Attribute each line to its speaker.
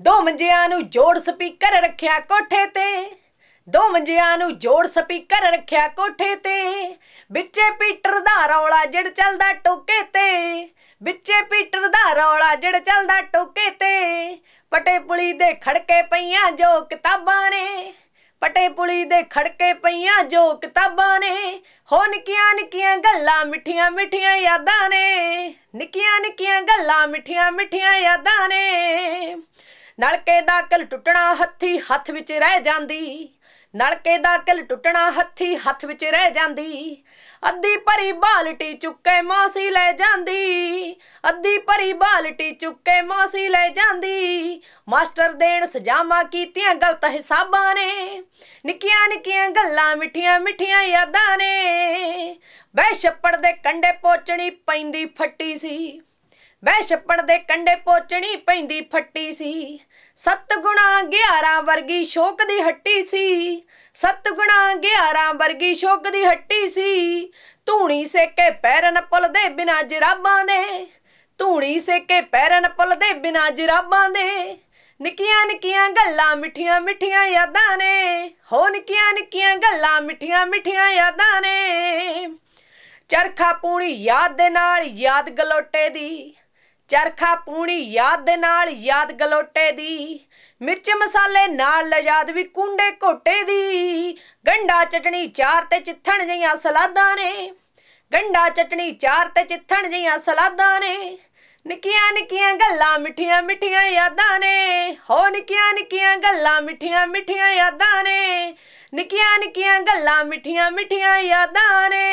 Speaker 1: दो मंजियां नू जोड़ स्पीकर रखिया कोठे ते, दो मंजियां नू जोड़ स्पीकर रखिया कोठे ते, बिच्चे पीटर दा रौला जिड़ चलदा टोके ते, बिच्चे पीटर दा रौला जिड़ चलदा टोके ते, पटे पुली दे खड़के पईयां जो किताबां ने, पटे पुली दे खड़के पईयां जो किताबां ने, हो निक्कियां निक्कियां गल्लां मिठियां मिठियां यादां ने, निक्कियां निक्कियां गल्लां मिठियां मिठियां यादां ने। नलके दा किल टुटना हत्थी हत्थ विच रह जांदी, नलके दा किल टुटना हत्थी हत्थ विच रह जांदी, अद्धी भरी बाल्टी चुक्के मौसी लै जांदी, अद्धी भरी बाल्टी चुक्के मौसी लै जांदी, मास्टर देण सजावां कीतियां गलत हिसाबां ने, निक्कियां निक्कियां गल्लां मिठियां मिठियां यादां ने। बह छप्पड़ दे कंढे पोचणी पैंदी फट्टी सी, बह छप्पड़ दे कंढे पोचणी पैंदी फट्टी सी, 7 गुणा 11 वर्गी शोक दी हट्टी सी, 7 गुणा 11 वर्गी शोक दी हट्टी सी, धूनी सेके पैरन पुलदे बिना जराबां दे, धूनी सेके पैरन पुलदे बिना जराबां दे, निक्कियां निक्कियां गल्लां मिठियां मिठियां यादां ने, हो निक्कियां निक्कियां गल्लां मिठियां मिठियां यादां ने। चरखा पूणी याद दे नाल याद गलोटे दी, चरखा पूणी याद दे नाल याद गलोटे दी, मिर्च मसाले नाल लजाद भी कूंडे घोटे दी, गंढा चटनी चार ते चित्थण जिहियां सलादां ने, गंढा चटनी चार ते चित्थण जिहियां सलादां ने, निक्कियां निक्कियां गल्लां मिठियां मिठियां यादां ने, हो निक्कियां निक्कियां गल्लां मिठियां मिठियां यादां ने, निक्कियां निक्कियां गल्लां मिठियां मिठियां यादां ने।